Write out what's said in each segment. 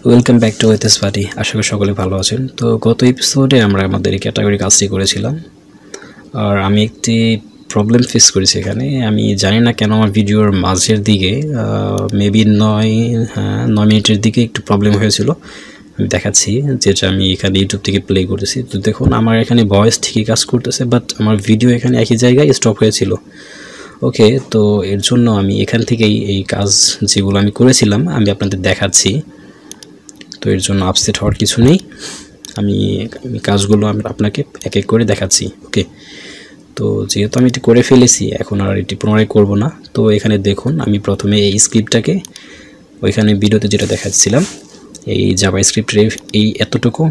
Welcome back to ওয়েথেস party. আশা করি সকলে ভালো আছেন। তো গত এপিসোডে আমরা আমাদের এই ক্যাটাগরি কাজটি করেছিলাম, আর আমি একটি প্রবলেম ফেস করেছি এখানে। আমি জানি না কেন আমার ভিডিওর মাঝের দিকে মেবি 9 মিনিটের দিকে একটু প্রবলেম হয়েছিল। আমি দেখাচ্ছি যেটা আমি এখানে ইউটিউব থেকে প্লে করেছি। তো দেখুন আমার এখানে ভয়েস ঠিকই কাজ করতেছে, বাট আমার ভিডিও এখানে একই জায়গায় স্টপ হয়েছিল। ওকে, তো এর জন্য আমি এখান থেকেই এই কাজ যেগুলো আমি করেছিলাম আমি আপনাদের দেখাচ্ছি। তো এর জন্য আপসেট হওয়ার কিছু নেই, আমি কাজগুলো আপনাকে এক এক করে দেখাচ্ছি। ওকে, তো যেহেতু আমি এটি করে ফেলেছি এখন আর এটি পুনরায় করব না। তো এখানে দেখুন আমি প্রথমে এই স্ক্রিপ্টটাকে ওইখানে ভিডিওতে যেটা দেখাচ্ছিলাম এই জাভা স্ক্রিপ্টের এই এতটুকু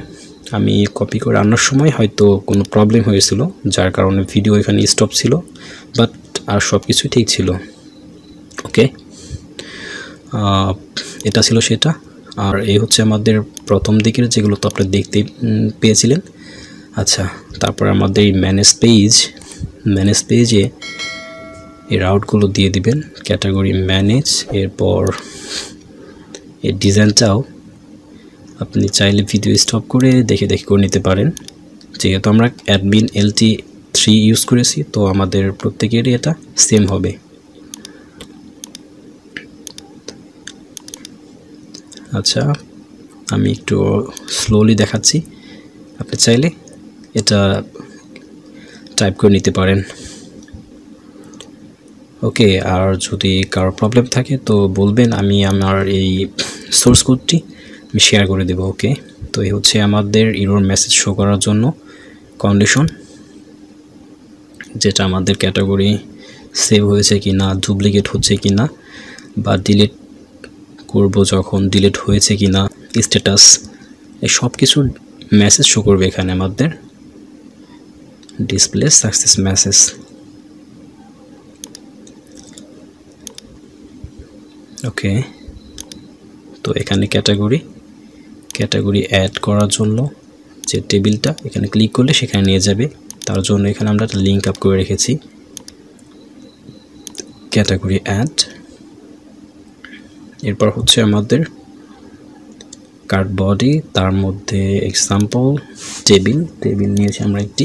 আমি কপি করে আনার সময় হয়তো কোনো প্রবলেম হয়েছিল, যার কারণে ভিডিও এখানে স্টপ ছিল, বাট আর সব কিছুই ঠিক ছিল। ওকে, এটা ছিল সেটা। আর এই হচ্ছে আমাদের প্রথম দিকের যেগুলো তো আপনারা দেখতে পেয়েছিলেন। আচ্ছা, তারপর আমাদের এই ম্যানেজ পেজে এই রাউটগুলো দিয়ে দিবেন, ক্যাটাগরি ম্যানেজ। এরপর এই ডিজাইনটাও আপনি চাইলে ভিডিও স্টপ করে দেখে করে নিতে পারেন। যেহেতু আমরা অ্যাডমিন LT3 ইউজ করেছি, তো আমাদের প্রত্যেকেরই এটা সেম হবে। আচ্ছা, আমি একটু স্লোলি দেখাচ্ছি, আপনি চাইলে এটা টাইপ করে নিতে পারেন। ওকে, আর যদি কারো প্রবলেম থাকে তো বলবেন, আমি আমার এই সোর্স কোডটি আমি শেয়ার করে দেব। ওকে, তো এই হচ্ছে আমাদের এরর মেসেজ শো করার জন্য কন্ডিশন, যেটা আমাদের ক্যাটাগরি সেভ হয়েছে কি না, ডুপ্লিকেট হচ্ছে কি না, বা ডিলিট করব যখন ডিলিট হয়েছে কি না, স্ট্যাটাস, এই সব কিছু মেসেজ শো করবে এখানে আমাদের ডিসপ্লে সাকসেস মেসেজ। ওকে, তো এখানে ক্যাটাগরি অ্যাড করার জন্য যে টেবিলটা এখানে ক্লিক করলে সেখানে নিয়ে যাবে। তার জন্য এখানে আমরা একটা লিঙ্ক আপ করে রেখেছি, ক্যাটাগরি অ্যাড। এরপর হচ্ছে আমাদের কার্ড বডি, তার মধ্যে এক্সাম্পল টেবিল নিয়েছি আমরা একটি,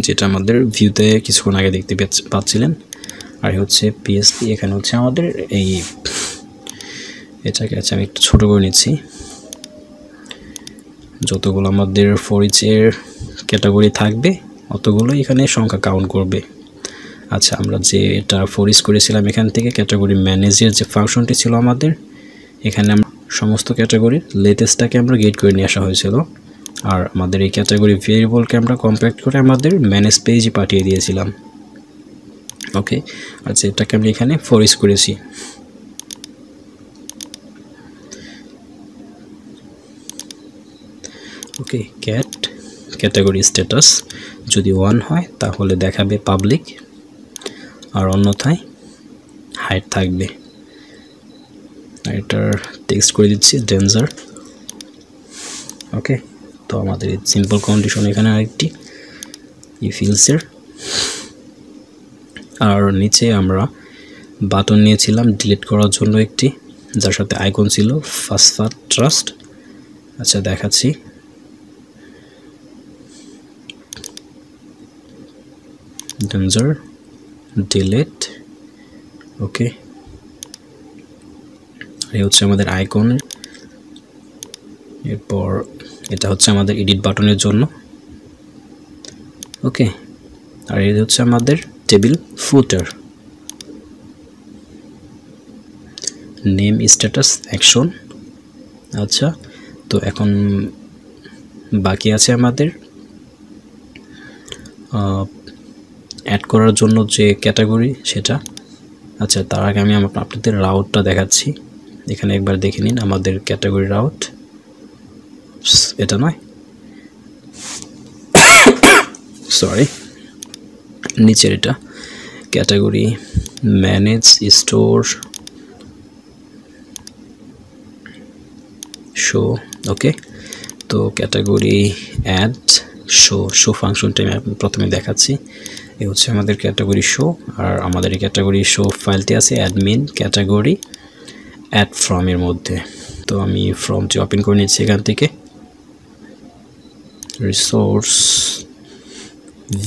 যেটা আমাদের ভিউতে কিছুক্ষণ আগে দেখতে পাচ্ছিলেন। আর হচ্ছে PSP, এখানে হচ্ছে আমাদের এই এটাকে আমি একটু ছোট করে নিচ্ছি। যতগুলো আমাদের ফর ইচের ক্যাটাগরি থাকবে অতগুলো এখানে সংখ্যা কাউন্ট করবে। আচ্ছা, আমরা যে এটা ফর ইচ করেছিলাম এখান থেকে ক্যাটাগরি ম্যানেজের যে ফাংশনটি ছিল আমাদের, এখানে আমরা সমস্ত ক্যাটাগরির লেটেস্টটাকে আমরা গেট করে নিয়ে আসা হয়েছিল। আর আমাদের এই ক্যাটাগরি ভেরিয়েবলকে আমরা কম্প্যাক্ট করে আমাদের ম্যানেজ পেজে পাঠিয়ে দিয়েছিলাম। ওকে, আর যেটাকে আমরা এখানে ফর ইচ করেছি। ওকে, ক্যাটাগরি স্ট্যাটাস যদি 1 হয় তাহলে দেখাবে পাবলিক, আর অন্যথায় হাইড থাকবে। এটার টেক্সট করে দিচ্ছি ডেঞ্জার। ওকে, তো আমাদের সিম্পল কন্ডিশন এখানে আরেকটি ইফিলসের। আর নিচে আমরা বাটন নিয়েছিলাম ডিলিট করার জন্য একটি, যার সাথে আইকন ছিল ফাস্ট ট্রাস্ট। আচ্ছা, দেখাচ্ছি। Danger delete. ওকে, এই হচ্ছে আমাদের আইকন। এরপর এটা হচ্ছে আমাদের এডিট বাটনের জন্য। ওকে, আর এই হচ্ছে আমাদের টেবিল ফুটার, নেম স্ট্যাটাস অ্যাকশন। আচ্ছা, তো এখন বাকি আছে আমাদের অ্যাড করার জন্য যে ক্যাটাগরি সেটা। আচ্ছা, তার আগে আমি আপনাদের রাউটটা দেখাচ্ছি। এখানে একবার দেখে নিন আমাদের ক্যাটাগরি রাউট, এটা নয়, সরি, নিচের এটা ক্যাটাগরি ম্যানেজ স্টোর শো। ওকে, তো ক্যাটাগরি অ্যাড শো ফাংশনটা আমি প্রথমে দেখাচ্ছি। এই হচ্ছে আমাদের ক্যাটাগরি শো, আর আমাদের এই ক্যাটাগরি শো ফাইলটি আছে অ্যাডমিন ক্যাটাগরি অ্যাড ফ্রম এর মধ্যে। তো আমি ফর্মটি ওপেন করে নিচ্ছি এখান থেকে, রিসোর্স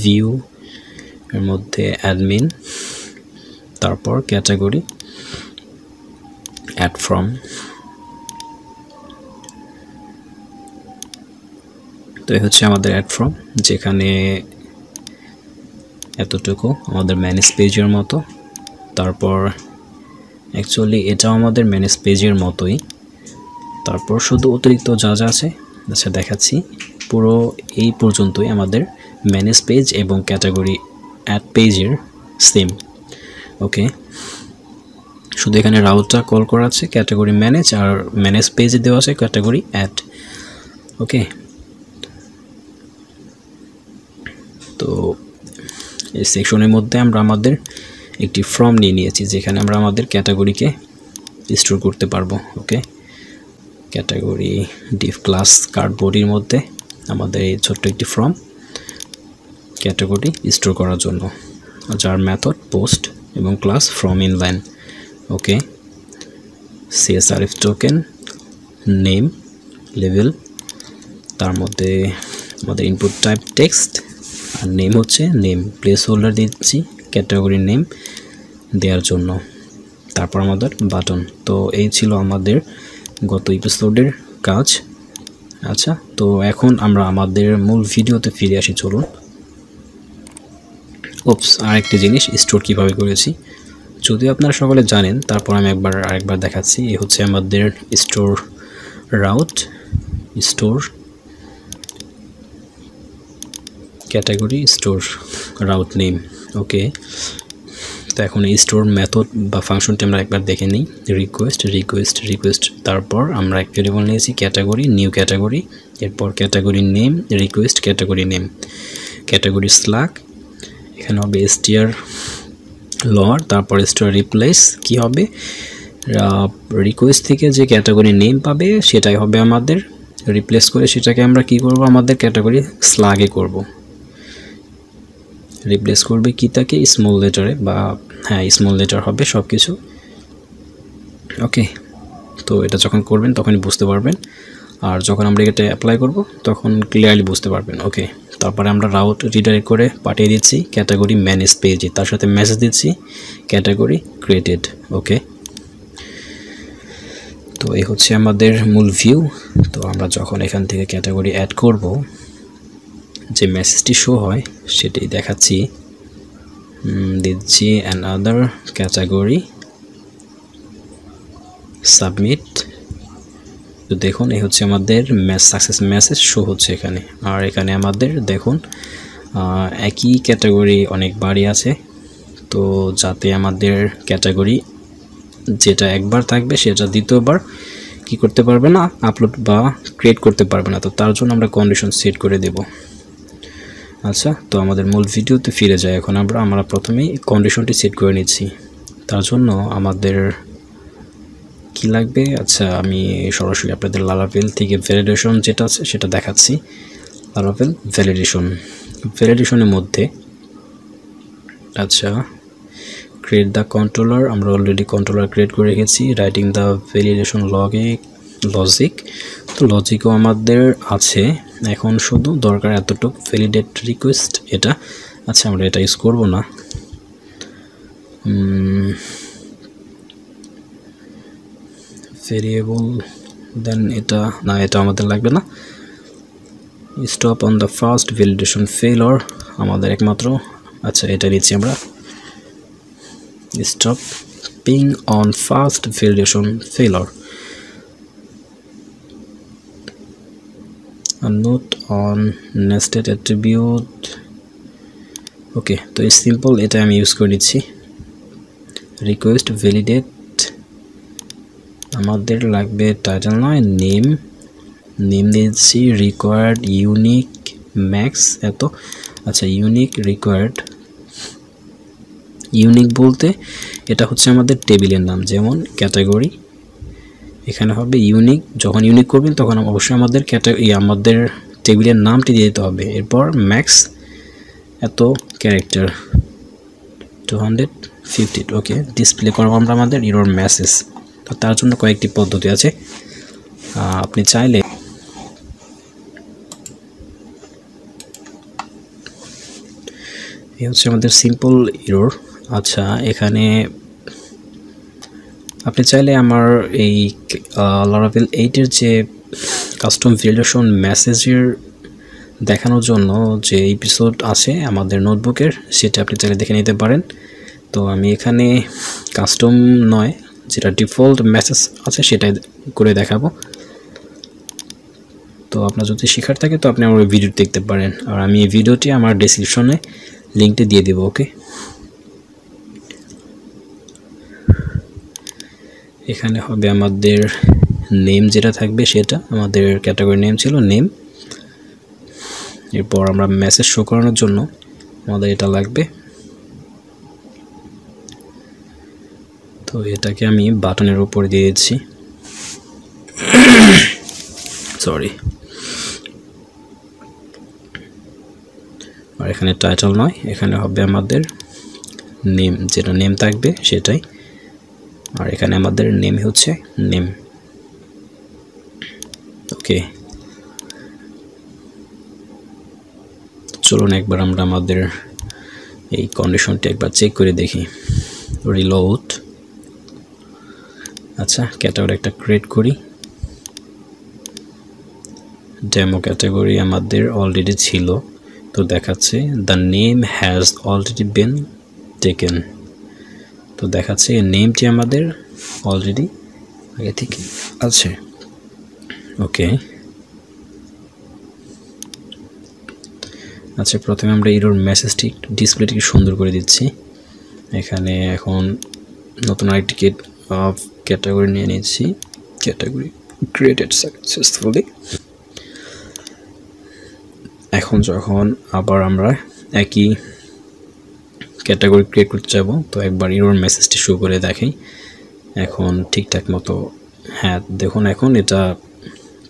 ভিউ এর মধ্যে অ্যাডমিন, তারপর ক্যাটাগরি অ্যাড ফর্ম। তো এই হচ্ছে আমাদের অ্যাড ফর্ম, যেখানে এতটুকু আমাদের ম্যানেজ পেজের মতো। তারপর অ্যাকচুয়ালি এটাও আমাদের ম্যানেজ পেজের মতোই। তারপর শুধু অতিরিক্ত যা যা আছে আচ্ছা দেখাচ্ছি, পুরো এই পর্যন্তই আমাদের ম্যানেজ পেজ এবং ক্যাটাগরি অ্যাড পেজের সেম। ওকে, শুধু এখানে রাউটটা কল করা আছে ক্যাটাগরি ম্যানেজ, আর ম্যানেজ পেজে দেওয়া আছে ক্যাটাগরি অ্যাড। ওকে, তো এই সেকশনের মধ্যে আমরা আমাদের একটি ফর্ম নিয়ে নিয়েছি, যেখানে আমরা আমাদের ক্যাটাগরিকে স্টোর করতে পারবো। ওকে, ক্যাটাগরি ডিভ ক্লাস কার্ড বডির মধ্যে আমাদের এই ছোট্ট একটি ফর্ম ক্যাটাগরি স্টোর করার জন্য, যার মেথড পোস্ট এবং class from inline. Okay, CSRF token, name, level, তার মধ্যে আমাদের ইনপুট টাইপ টেক্সট, আর নেম হচ্ছে নেম, প্লেস হোল্ডার দিচ্ছি ক্যাটাগরি নেম দেওয়ার জন্য, তারপর আমাদের বাটন। তো এই ছিল আমাদের গত এপিসোডের কাজ। আচ্ছা, তো এখন আমরা আমাদের মূল ভিডিওতে ফিরে আসি, চলুন। আরেকটি জিনিস, স্টোর কিভাবে করেছি যদিও আপনারা সকলে জানেন, তারপর আমি আরেকবার দেখাচ্ছি। এই হচ্ছে আমাদের store route, store category, store route name. Okay, তো এখন এই স্টোর মেথড বা ফাংশনটি আমরা একবার দেখে নিই। রিকোয়েস্ট, তারপর আমরা এক ভেরিয়েবল নিয়েছি ক্যাটাগরি, নিউ ক্যাটাগরি, এরপর category name, request category name, category slug, এখানে হবে str লর, তারপর str রিপ্লেস কি হবে, রিকোয়েস্ট থেকে যে ক্যাটাগরি নেম পাবে সেটাই হবে আমাদের, রিপ্লেস করে সেটাকে আমরা কি করব, আমাদের ক্যাটাগরি স্ল্যাগে করব। রিপ্লেস করবে কি তাকে, স্মল লেটারে, বা হ্যাঁ স্মল লেটার হবে সব কিছু। ওকে, তো এটা যখন করবেন তখনই বুঝতে পারবেন, আর যখন আমরা এটা অ্যাপ্লাই করব তখন ক্লিয়ারলি বুঝতে পারবেন। ওকে, তারপরে আমরা রাউট রিডাইরেক্ট করে পাঠিয়ে দিচ্ছি ক্যাটাগরি ম্যানেজ পেজে, তার সাথে মেসেজ দিচ্ছি ক্যাটাগরি ক্রিয়েটেড। ওকে, তো এই হচ্ছে আমাদের মূল ভিউ। তো আমরা যখন এখান থেকে ক্যাটাগরি অ্যাড করব, যে মেসেজটি শো হয় সেটাই দেখাচ্ছি, দিচ্ছি অ্যানাদার ক্যাটাগরি সাবমিট। তো দেখুন এই হচ্ছে আমাদের সাকসেস মেসেজ শো হচ্ছে এখানে, আর এখানে আমাদের দেখুন একই ক্যাটাগরি অনেকবারই আছে। তো যাতে আমাদের ক্যাটাগরি যেটা একবার থাকবে সেটা দ্বিতীয়বার কি করতে পারবে না, আপলোড বা ক্রিয়েট করতে পারবে না, তো তার জন্য আমরা কন্ডিশন সেট করে দেব। আচ্ছা, তো আমাদের মূল ভিডিওতে ফিরে যাই। এখন আমরা প্রথমেই কন্ডিশনটি সেট করে নিচ্ছি। তার জন্য আমাদের কি লাগবে, আচ্ছা আমি সরাসরি আপনাদের লারাভেল থেকে ভ্যালিডেশন যেটা আছে সেটা দেখাচ্ছি। লারাভেল ভ্যালিডেশনের মধ্যে আচ্ছা ক্রিয়েট দ্য কন্ট্রোলার, আমরা অলরেডি কন্ট্রোলার ক্রিয়েট করে রেখেছি। রাইটিং দ্য ভ্যালিডেশন লজিক, তো লজিকও আমাদের আছে। এখন শুধু দরকার এতটুকু, ভ্যালিডেট রিকোয়েস্ট এটা। আচ্ছা, আমরা এটা ইউজ করব না, ভেরিয়েবল দেন এটা না, এটা আমাদের লাগবে না। Stop on the first validation failure আমাদের একমাত্র, আচ্ছা এটা নিচ্ছি আমরা, stopping on fast validation failure, a note on nested attribute। ওকে, তো এই সিম্পল এটা আমি ইউজ করে নিচ্ছি। রিকোয়েস্ট ভ্যালিডেট আমাদের লাগবে টাইটেল নয়, নেম দিচ্ছি রিকোয়ার্ড ইউনিক ম্যাক্স এত। আচ্ছা, ইউনিক বলতে এটা হচ্ছে আমাদের টেবিলের নাম, যেমন ক্যাটাগরি এখানে হবে ইউনিক। যখন ইউনিক করবেন তখন অবশ্যই আমাদের আমাদের টেবিলের নামটি দিয়ে দিতে হবে। এরপর ম্যাক্স এত ক্যারেক্টার 250। ওকে, ডিসপ্লে করবো আমরা আমাদের এরর মেসেজ। তো তার জন্য কয়েকটি পদ্ধতি আছে, আপনি চাইলে এই হচ্ছে আমাদের সিম্পল এরর। আচ্ছা, এখানে আপনি চাইলে আমার এই লারাভেল 8 এর যে কাস্টম ভ্যালিডেশন মেসেজের দেখানোর জন্য যে এপিসোড আছে আমাদের নোটবুকের, সেটা আপনি চাইলে দেখে নিতে পারেন। তো আমি এখানে কাস্টম নয়, যেটা ডিফল্ট মেসেজ আছে সেটাই করে দেখাবো। তো আপনার যদি শেখার থাকে তো আপনি আমার ভিডিও দেখতে পারেন, আর আমি এই ভিডিওটি আমার ডেসক্রিপশনে লিঙ্কটি দিয়ে দেবো। ওকে, এখানে হবে আমাদের নেম, যেটা থাকবে সেটা আমাদের ক্যাটাগরি নেম ছিল নেম। এরপর আমরা মেসেজ শো করানোর জন্য আমাদের এটা লাগবে। তো এটাকে আমি বাটনের উপরে দিয়ে দিচ্ছি, সরি। আর এখানে টাইটেল নয়, এখানে হবে আমাদের নেম, যেটা নেম থাকবে সেটাই। আর এখানে আমাদের নেম হচ্ছে নেম। ওকে, চলুন একবার আমরা আমাদের এই কন্ডিশনটা একবার চেক করে দেখি। রিলোড। আচ্ছা, ক্যাটাগরি একটা ক্রিয়েট করি। ডেমো ক্যাটাগরি আমাদের অলরেডি ছিল, তো দেখাচ্ছে the name has already been taken. তো দেখাচ্ছে এই নেমটি আমাদের অলরেডি আগে থেকে আছে। ওকে, আচ্ছা, প্রথমে আমরা এরর মেসেজটি ডিসপ্লেটিকে সুন্দর করে দিচ্ছি। এখানে এখন নতুন আরেকটি ক্যাটাগরি নিয়ে নিচ্ছি, ক্যাটাগরি ক্রিয়েটেড সাকসেসফুলি। এখন যখন আবার আমরা একই ক্যাটাগরি ক্রিয়েট করতে যাব, তো একবার এরর মেসেজটি শো করে দেখাই। এখন ঠিকঠাক মতো, হ্যাঁ দেখুন এখন এটা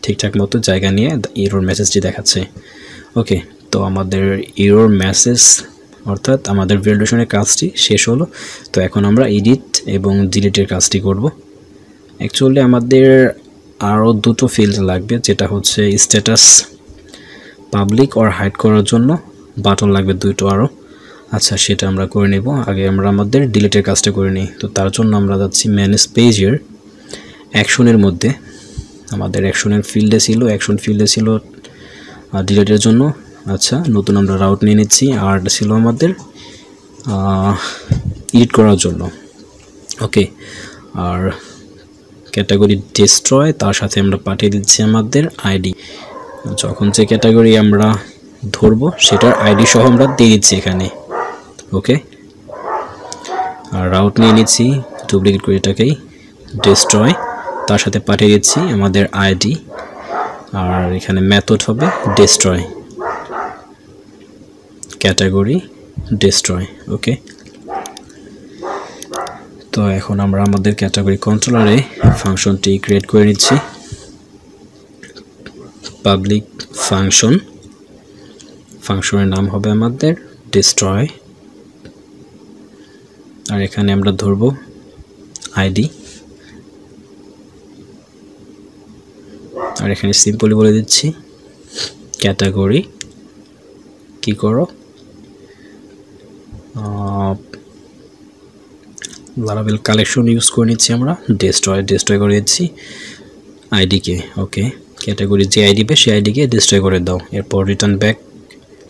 ঠিকঠাক মতো জায়গা নিয়ে এরর মেসেজটি দেখাচ্ছে। ওকে, তো আমাদের এরর মেসেজ অর্থাৎ আমাদের ভ্যালিডেশনের কাজটি শেষ হলো। তো এখন আমরা এডিট এবং ডিলিটের কাজটি করব। অ্যাকচুয়ালি আমাদের আরও দুটো ফিল্ড লাগবে, যেটা হচ্ছে স্ট্যাটাস পাবলিক অর হাইড করার জন্য বাটন লাগবে দুটো আরও। আচ্ছা, সেটা আমরা করে নেব। আগে আমরা আমাদের ডিলিটের কাজটা করে নিই। তো তার জন্য আমরা যাচ্ছি ম্যানেজ পেজের অ্যাকশনের মধ্যে। আমাদের অ্যাকশনের ফিল্ডে ছিল, অ্যাকশন ফিল্ডে ছিল ডিলিটের জন্য। আচ্ছা, নতুন আমরা রাউট নিয়ে নিচ্ছি, আর ছিল আমাদের এডিট করার জন্য। ওকে, আর ক্যাটাগরি ডিস্ট্রয়, তার সাথে আমরা পাঠিয়ে দিচ্ছি আমাদের আইডি। যখন যে ক্যাটাগরি আমরা ধরবো সেটার আইডি সহ আমরা দিয়ে দিচ্ছি এখানে। ওকে, আর রাউট নিয়ে নিচ্ছি, ডুপ্লিকেট করে এটাকেই ডিস্ট্রয়, তার সাথে পাঠিয়ে দিচ্ছি আমাদের আইডি। আর এখানে মেথড হবে ডিস্ট্রয়, ক্যাটাগরি ডিস্ট্রয়। ওকে, তো এখন আমরা আমাদের ক্যাটাগরি কন্ট্রোলারে ফাংশনটি ক্রিয়েট করে নিচ্ছি, পাবলিক ফাংশন। ফাংশনের নাম হবে আমাদের ডিস্ট্রয়, আর এখানে আমরা ধরব আইডি। আর এখানে সিম্পলি বলে দিচ্ছি ক্যাটাগরি কি করো, লারাভেল কালেকশন ইউজ করে নিচ্ছি আমরা, ডিস্ট্রয় করে দিচ্ছি আইডিকে। ওকে, ক্যাটাগরি যে আইডি পে সেই আইডিকে ডিস্ট্রয় করে দাও। এরপর রিটার্ন ব্যাক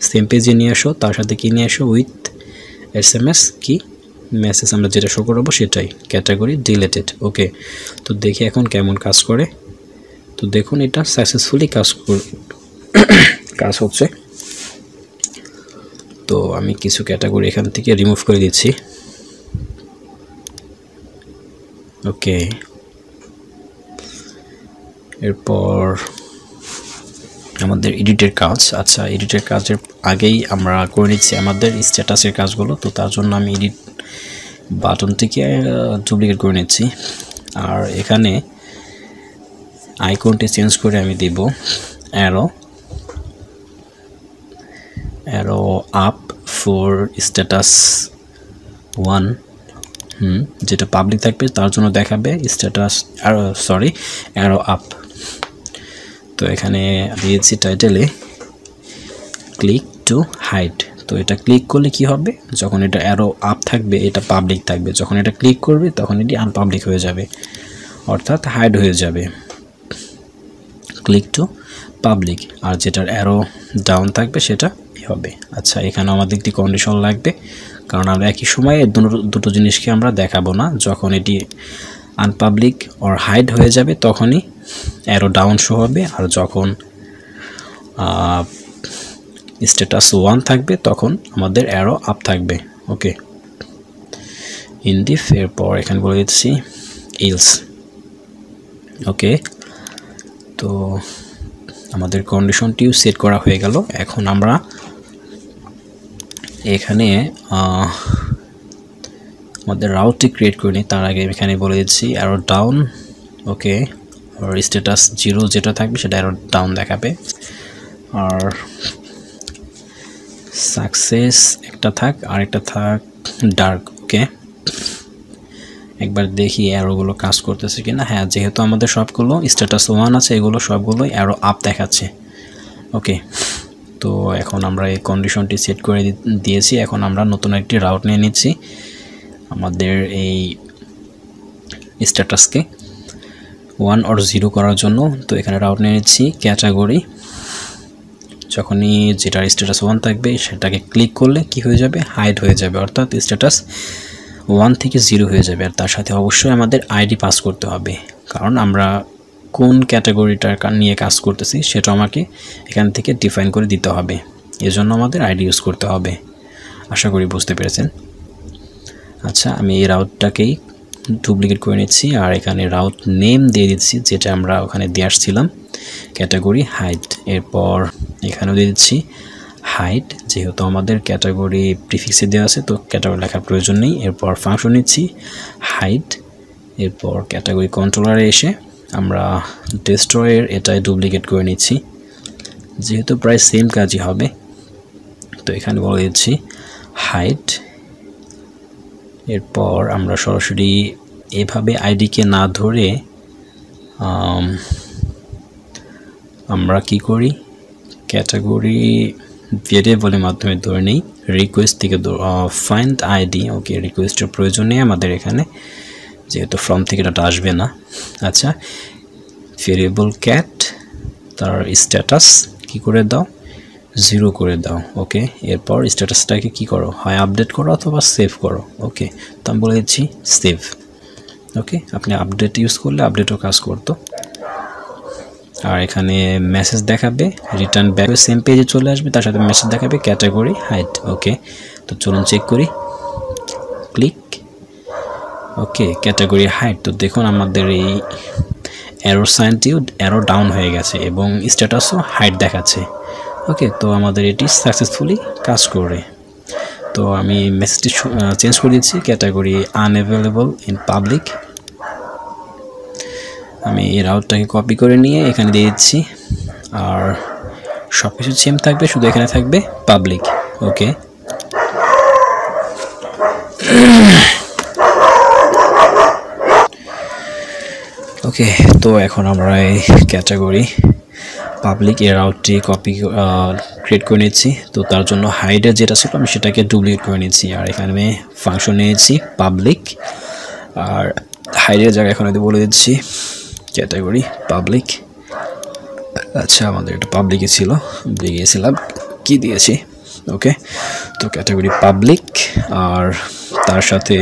সেম পেজে নিয়ে আসো, তার সাথে কি নিয়ে আসো উইথ SMS কি মেসেজ আমরা যেটা শো করাবো সেটাই, ক্যাটাগরি ডিলিটেড। ওকে, তো দেখি এখন কেমন কাজ করে। তো দেখুন এটা সাকসেসফুলি কাজ হচ্ছে। তো আমি কিছু ক্যাটাগরি এখান থেকে রিমুভ করে দিচ্ছি। ওকে, এরপর আমাদের এডিটের কাজ। আচ্ছা, এডিটের কাজের আগেই আমরা করে নিচ্ছি আমাদের স্ট্যাটাসের কাজগুলো। তো তার জন্য আমি এডিট বাটনটিকে ডুপ্লিকেট করে নিচ্ছি, আর এখানে আইকনটি চেঞ্জ করে আমি দিব অ্যারো আপ ফর স্ট্যাটাস 1, যেটা পাবলিক থাকবে তার জন্য দেখাবে স্ট্যাটাস অ্যারো আপ। তো এখানে দিয়েছি টাইটেলে ক্লিক টু হাইড। তো এটা ক্লিক করলে কি হবে, যখন এটা অ্যারো আপ থাকবে এটা পাবলিক থাকবে, যখন এটা ক্লিক করবে তখন এটি আনপাবলিক হয়ে যাবে, অর্থাৎ হাইড হয়ে যাবে। Click to public. আর যেটার অ্যারো ডাউন থাকবে সেটা হবে। আচ্ছা, এখানে আমাদের একটি কন্ডিশন লাগবে, কারণ আমরা একই সময়ে দুটো জিনিসকে আমরা দেখাবো না। যখন এটি আনপাবলিক অর হাইড হয়ে যাবে তখনই অ্যারো ডাউন শো হবে, আর যখন স্ট্যাটাস 1 থাকবে তখন আমাদের অ্যারো আপ থাকবে। ওকে, ইনডিফ, এরপর এখানে বলে দিচ্ছি ইলস। ওকে, তো আমাদের কন্ডিশনটিও সেট করা হয়ে গেল। এখন আমরা এখানে আমাদের রাউটটি ক্রিয়েট করে নিই। তার আগে এখানে বলে দিচ্ছি অ্যারো ডাউন। ওকে, আর স্ট্যাটাস 0 যেটা থাকবে সেটা অ্যারো ডাউন দেখাবে, আর সাকসেস একটা থাক আর একটা থাক ডার্ক। ওকে, একবার দেখি অ্যারোগুলো কাজ করতেছে কিনা। হ্যাঁ, যেহেতু আমাদের সবগুলো স্ট্যাটাস 1 আছে, এগুলো সবগুলোই অ্যারো আপ দেখাচ্ছে। ওকে, তো এখন আমরা এই কন্ডিশনটি সেট করে দিয়েছি। এখন আমরা নতুন একটি রাউট নিয়ে নিচ্ছি আমাদের এই স্ট্যাটাসকে 1 or 0 করার জন্য। তো এখানে রাউট নিয়ে নিচ্ছি ক্যাটাগরি। যখনই যেটার স্ট্যাটাস 1 থাকবে সেটাকে ক্লিক করলে কি হয়ে যাবে, হাইড হয়ে যাবে, অর্থাৎ স্ট্যাটাস 1 থেকে 0 হয়ে যাবে। আর তার সাথে অবশ্যই আমাদের আইডি পাস করতে হবে, কারণ আমরা কোন ক্যাটাগরিটার নিয়ে কাজ করতেছি সেটা আমাকে এখান থেকে ডিফাইন করে দিতে হবে। এজন্য আমাদের আইডি ইউজ করতে হবে। আশা করি বুঝতে পেরেছেন। আচ্ছা, আমি এই রাউটটাকেই ডুপ্লিকেট করে নিচ্ছি, আর এখানে রাউট নেম দিয়ে দিচ্ছি যেটা আমরা ওখানে দিয়ে আসছিলাম, ক্যাটাগরি হাইড। এরপর এখানেও দিয়ে দিচ্ছি হাইড, যেহেতু আমাদের ক্যাটাগরি প্রিফিক্সে দেওয়া আছে তো ক্যাটাগরি লেখার প্রয়োজন নেই। এরপর ফাংশন নিচ্ছি হাইড। এরপর ক্যাটাগরি কন্ট্রোলারে এসে আমরা ডেস্ট্রয়ের এটাই ডুপ্লিকেট করে নিচ্ছি, যেহেতু প্রায় সেম কাজই হবে। তো এখানে বলে দিচ্ছি হাইড। এরপর আমরা সরাসরি এভাবে আইডিকে না ধরে আমরা কি করি, ক্যাটাগরি ভেরিয়েবলের মাধ্যমে ধরে নেই, রিকোয়েস্ট থেকে ফাইন্ড আইডি। ওকে, রিকোয়েস্টের প্রয়োজন নেই আমাদের এখানে, যেহেতু ফর্ম থেকে ডাটা আসবে না। আচ্ছা, ভেরিয়েবল ক্যাট, তার স্ট্যাটাস কি করে দাও, 0 করে দাও। ওকে, এরপর স্ট্যাটাসটাকে কি করো, হয় আপডেট করো অথবা সেভ করো। ওকে, তো আমি বলে দিচ্ছি সেভ। ওকে, আপনি আপডেট ইউজ করলে আপডেটও কাজ করতো। আর এখানে মেসেজ দেখাবে, রিটার্ন ব্যাক সেম পেজে চলে আসবে, তার সাথে মেসেজ দেখাবে ক্যাটাগরি হাইড। ওকে, তো চলুন চেক করি, ক্লিক। ওকে, ক্যাটাগরি হাইড। তো দেখুন আমাদের এই অ্যারো সাইনটিও অ্যারো ডাউন হয়ে গেছে এবং স্ট্যাটাসও হাইড দেখাচ্ছে। ওকে, তো আমাদের এটি সাকসেসফুলি কাজ করে। তো আমি মেসেজটি চেঞ্জ করে দিচ্ছি, ক্যাটাগরি আনঅ্যাভেলেবল ইন পাবলিক। আমি এই রাউটটাকে কপি করে নিয়ে এখানে দিয়ে দিচ্ছি, আর সব কিছু সেম থাকবে, শুধু এখানে থাকবে পাবলিক। ওকে, ওকে, তো এখন আমরা এই ক্যাটাগরি পাবলিক এর রাউটটি কপি ক্রিয়েট করে নিচ্ছি। তো তার জন্য হাইডে যেটা ছিল আমি সেটাকে ডুপ্লিকেট করে নিচ্ছি, আর এখানে আমি ফাংশন নিয়েছি পাবলিক, আর হাইডের জায়গায় এখন বলে দিচ্ছি ক্যাটাগরি পাবলিক। আচ্ছা, আমাদের এটা পাবলিকই ছিল, ভুলে গিয়েছিলাম কি দিয়েছি। ওকে, তো ক্যাটাগরি পাবলিক, আর তার সাথে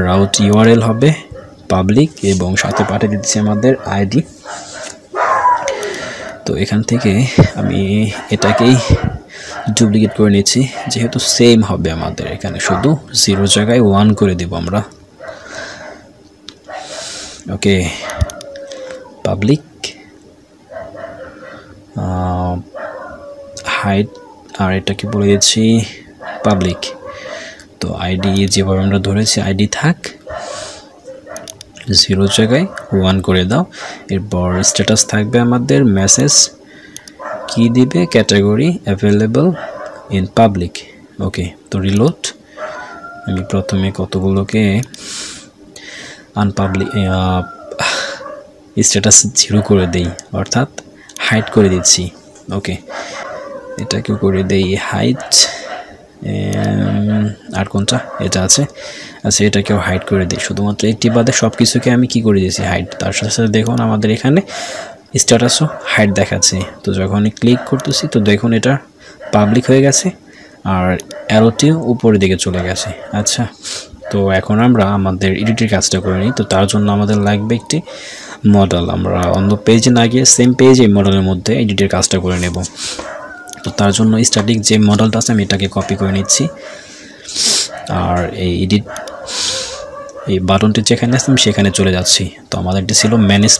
রাউট ইউআরএল হবে পাবলিক, এবং সাথে পাঠিয়ে দিচ্ছি আমাদের আইডি। তো এখান থেকে আমি এটাকেই ডুপ্লিকেট করে নিচ্ছি, যেহেতু সেম হবে আমাদের, এখানে শুধু 0 জায়গায় 1 করে দেব আমরা। ওকে, পাবলিক হাইড, আর এটাকে বলে দিচ্ছি পাবলিক। তো আইডি যেভাবে আমরা ধরেছি আইডি থাক, 0 জায়গায় 1 করে দাও। এরপর স্ট্যাটাস থাকবে আমাদের মেসেজ, কি দিবে, ক্যাটাগরি অ্যাভেলেবল ইন পাবলিক। ওকে, তো রিলোড। আমি প্রথমে কতগুলোকে আনপাবলিক স্ট্যাটাস 0 করে দেই, অর্থাৎ হাইড করে দিচ্ছি। ওকে, এটাকে করে দেই হাইট, আর কোনটা এটা আছে, আচ্ছা এটাকেও হাইড করে দিই। শুধুমাত্র একটি বাদে সব কিছুকে আমি কি করে দিয়েছি হাইড। তার সাথে সাথে দেখুন আমাদের এখানে স্ট্যাটাসও হাইড দেখাচ্ছে। তো যখনই ক্লিক করতেছি তো দেখুন এটা পাবলিক হয়ে গেছে আর অ্যারোটিও উপরের দিকে চলে গেছে। আচ্ছা, তো এখন আমরা আমাদের এডিটের কাজটা করে নিই। তো তার জন্য আমাদের লাগবে একটি মডেল। আমরা অন্য পেজে না গিয়ে সেম পেজে মডেলের মধ্যে এডিটের কাজটা করে নেব। তো তার জন্য স্ট্যাটিক যে মডেলটা আছে আমি এটাকে কপি করে নিচ্ছি, আর এই এডিট এই বাটনটি যেখানে আছে আমি সেখানে চলে যাচ্ছি। তো আমাদের এটি ছিল ম্যানেজ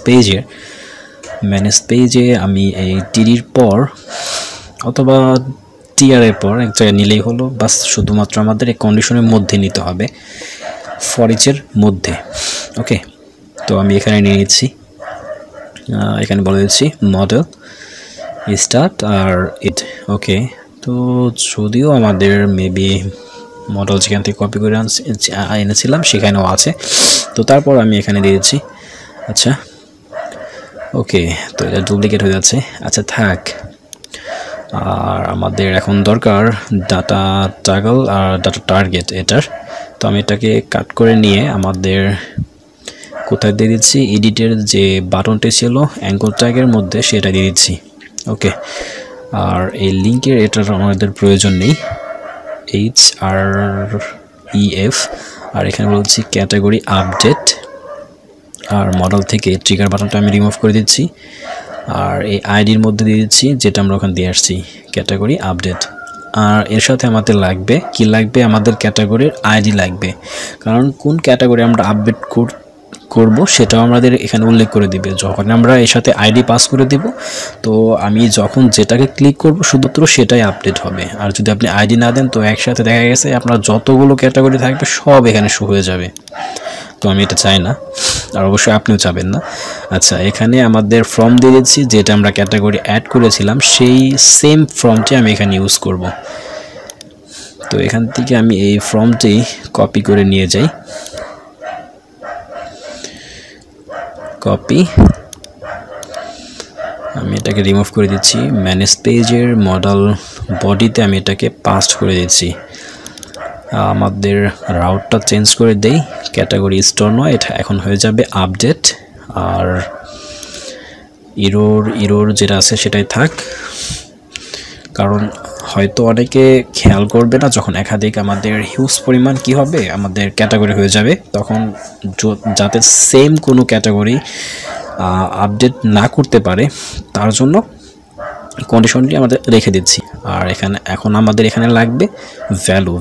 পেজে আমি এই টিডির পর অথবা টিআরের পর এক জায়গায় নিলেই হলো, বাস শুধুমাত্র আমাদের এই কন্ডিশনের মধ্যে নিতে হবে, ফর ইচের মধ্যে। ওকে, তো আমি এখানে নিয়ে নিচ্ছি, এখানে বলে দিচ্ছি মডেল স্টার্ট আর ইট। ওকে, তো যদিও আমাদের মেবি মডেল যেখান থেকে কপি করে এনেছিলাম সেখানেও আছে, তো তারপর আমি এখানে দিয়েছি। আচ্ছা ওকে, তো এটা ডুপ্লিকেট হয়ে যাচ্ছে। আচ্ছা থাক, আর আমাদের এখন দরকার ডাটা টাগল আর ডাটা টার্গেট এটার। তো আমি এটাকে কাট করে নিয়ে আমাদের কোথায় দিয়ে দিচ্ছি, এডিটের যে বাটনটি ছিল অ্যাঙ্কর ট্যাগের মধ্যে সেটা দিয়ে দিচ্ছি। ওকে, আর এই লিঙ্কের এটার আমাদের প্রয়োজন নেই, HREF, আর এখানে বলছি ক্যাটাগরি আপডেট, আর মডেল থেকে ট্রিগার বাটনটা আমি রিমুভ করে দিচ্ছি, আর এই আইডির মধ্যে দিয়ে দিচ্ছি যেটা আমরা ওখানে দিয়ে আসছি ক্যাটাগরি আপডেট। আর এর সাথে আমাদের লাগবে কি লাগবে, আমাদের ক্যাটাগরির আইডি লাগবে, কারণ কোন ক্যাটাগরি আমরা আপডেট করব সেটাও আমাদের এখানে উল্লেখ করে দিবে। যখন আমরা এর সাথে আইডি পাস করে দেব, তো আমি যখন যেটাকে ক্লিক করব শুধুমাত্র সেটাই আপডেট হবে। আর যদি আপনি আইডি না দেন তো একসাথে দেখা গেছে আপনার যতগুলো ক্যাটাগরি থাকবে সব এখানে শো হয়ে যাবে। তো আমি এটা চাই না, আর অবশ্যই আপনিও চাবেন না। আচ্ছা, এখানে আমাদের ফর্ম দিয়ে দিচ্ছি, যেটা আমরা ক্যাটাগরি অ্যাড করেছিলাম সেই সেম ফর্মটি আমি এখানে ইউজ করব। তো এখান থেকে আমি এই ফর্মটি কপি করে নিয়ে যাই, কপি, আমি এটাকে রিমুভ করে দিচ্ছি। ম্যানেজ পেজের মডেল বডিতে আমি এটাকে পাস্ট করে দিচ্ছি। আমাদের রাউটটা চেঞ্জ করে দেই, ক্যাটাগরি স্টোর নয়, এটা এখন হয়ে যাবে আপডেট, আর ইরোর যেটা আছে সেটাই থাক, কারণ হয়তো অনেকে খেয়াল করবে না যখন একাধিক আমাদের হিউজ পরিমাণ কি হবে আমাদের ক্যাটাগরি হয়ে যাবে, তখন যাতে সেম কোনো ক্যাটাগরি আপডেট না করতে পারে তার জন্য কন্ডিশনটি আমাদের রেখে দিচ্ছি। আর এখন আমাদের এখানে লাগবে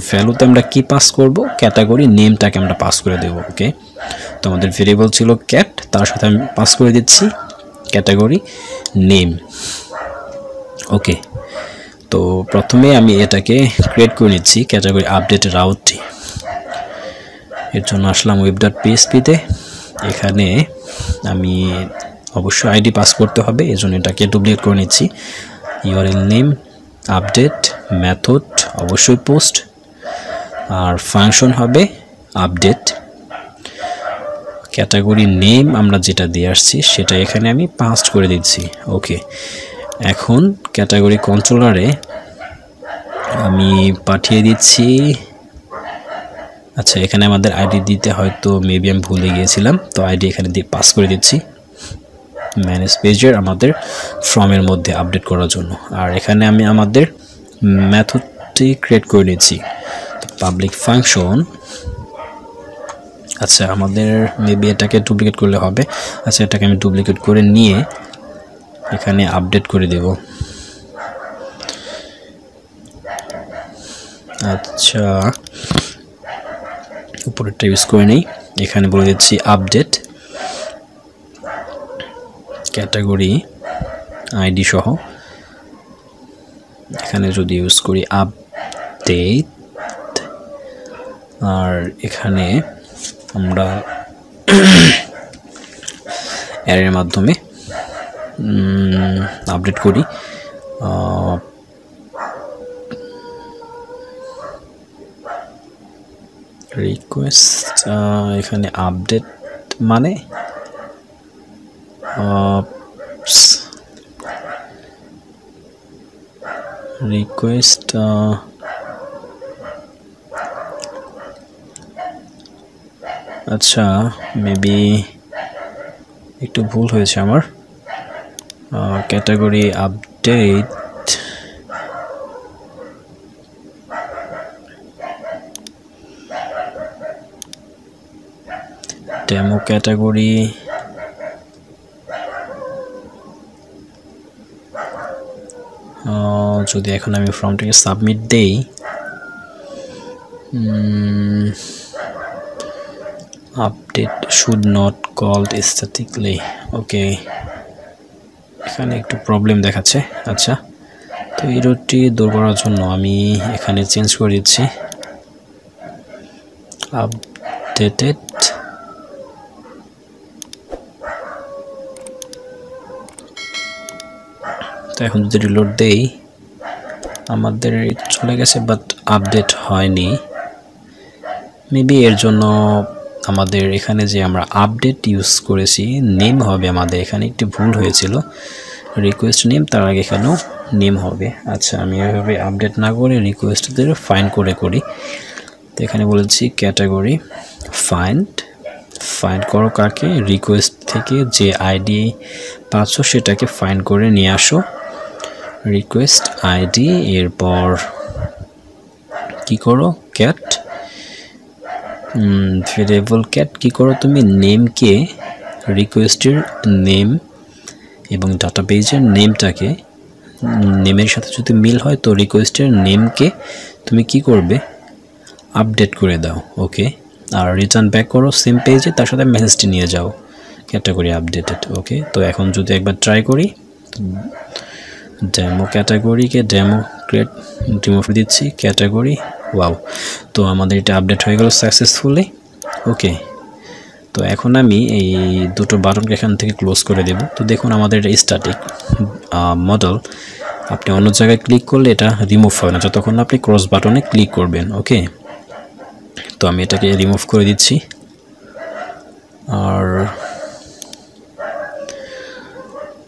ভ্যালুতে আমরা কি পাস করব, ক্যাটাগরি নেমটাকে আমরা পাস করে দেব। ওকে, তো আমাদের ভেরিয়েবল ছিল ক্যাট, তার সাথে আমি পাস করে দিচ্ছি ক্যাটাগরি নেম। ওকে, তো প্রথমে আমি এটাকে ক্রিয়েট করে নিচ্ছি ক্যাটাগরি আপডেট রাউটটি। এর জন্য আসলাম web.php-তে, এখানে আমি অবশ্যই আইডি পাস করতে হবে, এই জন্য এটাকে ডুপ্লিকেট করে নিচ্ছি। ইউআরএল নেম আপডেট, মেথড অবশ্যই পোস্ট, আর ফাংশন হবে আপডেট। ক্যাটাগরি নেম আমরা যেটা দিয়ে আসছি সেটা এখানে আমি পাস করে দিচ্ছি। ওকে, এখন ক্যাটাগরি কন্ট্রোলারে আমি পাঠিয়ে দিচ্ছি। আচ্ছা, এখানে আমাদের আইডি দিতে হয়তো মেবি আমি ভুলে গিয়েছিলাম, তো আইডি এখানে দিয়ে পাস করে দিচ্ছি ম্যানেজ পেজের আমাদের ফর্মের মধ্যে আপডেট করার জন্য। আর এখানে আমি আমাদের মেথডটি ক্রিয়েট করে নিচ্ছি, পাবলিক ফাংশন। আচ্ছা, আমাদের মেবি এটাকে ডুপ্লিকেট করলে হবে। আচ্ছা, এটাকে আমি ডুপ্লিকেট করে নিয়ে এখানে আপডেট করে দেব। আচ্ছা, উপরেরটা ইউজ করে নেই, এখানে বলে দিচ্ছি আপডেট, ক্যাটাগরি আইডি সহ। এখানে যদি ইউজ করি আপডেট, আর এখানে আমরা অ্যারের মাধ্যমে আপডেট করি। রিকোয়েস্ট, এখানে আপডেট মানে রিকোয়েস্ট আচ্ছা মেবি একটু ভুল হয়েছে আমার ক্যাটাগরি আপডেট ডেমো ক্যাটাগরি যদি এখন আমি ফর্মটাকে সাবমিট দেই আপডেট শুড নট কলড স্ট্যাটিকলি ওকে এখানে একটু প্রবলেম দেখাচ্ছে আচ্ছা তো এররটি দূর করার জন্য আমি এখানে চেঞ্জ করে দিচ্ছি আপডেটেড তো এখন যদি রিলোড দেই আমাদের চলে গেছে বাট আপডেট হয়নি মেবি এর জন্য আমাদের এখানে যে আমরা আপডেট ইউজ করেছি নেম হবে আমাদের এখানে একটু ভুল হয়েছিল রিকোয়েস্ট নেম তার আগে এখানেও নেম হবে আচ্ছা আমি এভাবে আপডেট না করে রিকোয়েস্টদের ফাইন্ড করে করি তো এখানে বলেছি ক্যাটাগরি ফাইন্ড করো কাকে রিকোয়েস্ট থেকে যে আইডি পাচ্ছ সেটাকে ফাইন্ড করে নিয়ে আসো রিকোয়েস্ট আইডি এরপর কি করো ক্যাট ভেরিয়েবল ক্যাট কি করো তুমি নেমকে রিকোয়েস্টের নেম এবং ডাটাবেজের নেমটাকে নেমের সাথে যদি মিল হয় তো রিকোয়েস্টের নেমকে তুমি কি করবে আপডেট করে দাও ওকে আর রিটার্ন ব্যাক করো সেম পেজে তার সাথে মেসেজটি নিয়ে যাও ক্যাটাগরি আপডেটেড ওকে তো এখন যদি একবার ট্রাই করি ডেমো ক্যাটাগরিকে ডেমো ক্রিয়েট রিমুভ দিচ্ছি ক্যাটাগরি ওয়াও তো আমাদের এটা আপডেট হয়ে গেল সাকসেসফুলি ওকে তো এখন আমি এই দুটো বাটনকে এখান থেকে ক্লোজ করে দেব তো দেখুন আমাদের এটা স্ট্যাটিক মডেল আপনি অন্য জায়গায় ক্লিক করলে এটা রিমুভ হবে না যতক্ষণ আপনি ক্রস বাটনে ক্লিক করবেন ওকে তো আমি এটাকে রিমুভ করে দিচ্ছি আর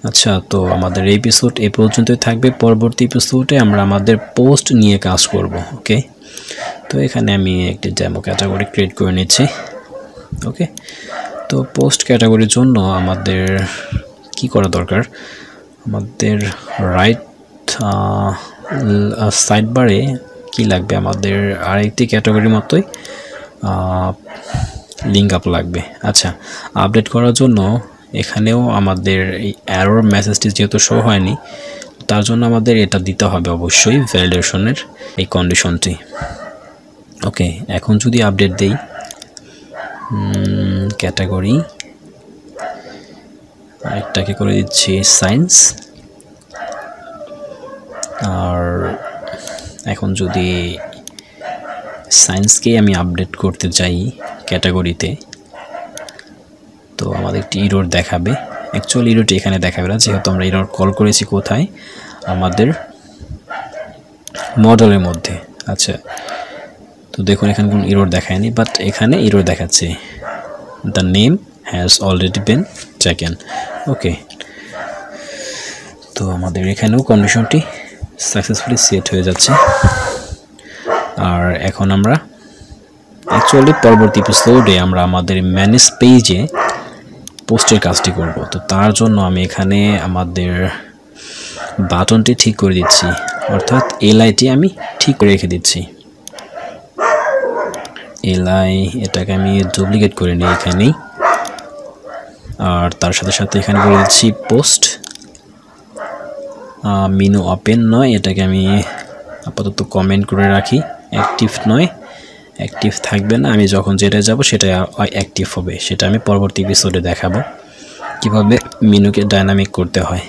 আচ্ছা তো আমাদের এপিসোড এই পর্যন্তই থাকবে পরবর্তী এপিসোডে আমরা আমাদের পোস্ট নিয়ে কাজ করব ওকে তো এখানে আমি একটি ডেমো ক্যাটাগরি ক্রিয়েট করে নিচ্ছি ওকে তো পোস্ট ক্যাটাগরির জন্য আমাদের কি করা দরকার আমাদের রাইট সাইড বারে কি লাগবে আমাদের আরেকটি ক্যাটাগরির মতোই লিঙ্ক আপ লাগবে আচ্ছা আপডেট করার জন্য এখানেও আমাদের এই এরর মেসেজটি যেহেতু শো হয়নি তার জন্য আমাদের এটা দিতে হবে অবশ্যই ভ্যালিডেশনের এই কন্ডিশনটি ওকে এখন যদি আপডেট দেই ক্যাটাগরি একটাকে করে দিচ্ছি সায়েন্স আর এখন যদি সায়েন্সকে আমি আপডেট করতে চাই ক্যাটাগরিতে তো আমাদের একটি এরর দেখাবে অ্যাকচুয়ালি এররটি এখানে দেখাবে না যেহেতু আমরা এরর কল করেছি কোথায় আমাদের মডেলের মধ্যে আচ্ছা তো দেখুন এখানে কোনো এরর দেখায়নি বাট এখানে এরর দেখাচ্ছে the name has already been taken okay তো আমাদের এখানেও কন্ডিশনটি সাকসেসফুলি সেট হয়ে যাচ্ছে আর এখন আমরা অ্যাকচুয়ালি পরবর্তী এপিসোডে আমরা আমাদের ম্যানেজ পেজে পোস্টের কাজটি করব তো তার জন্য আমি এখানে আমাদের বাটনটি ঠিক করে দিচ্ছি অর্থাৎ এলআইটি আমি ঠিক করে রেখে দিচ্ছি এলআই এটাকে আমি ডুপ্লিকেট করে নিই এখানেই আর তার সাথে সাথে এখানে বলে দিচ্ছি পোস্ট মেনু ওপেন নয় এটাকে আমি আপাতত কমেন্ট করে রাখি অ্যাক্টিভ নয় অ্যাক্টিভ থাকবে না আমি যখন যেটা যাব সেটা অ্যাক্টিভ হবে সেটা আমি পরবর্তী এপিসোডে দেখাবো কিভাবে মেনুকে ডাইনামিক করতে হয়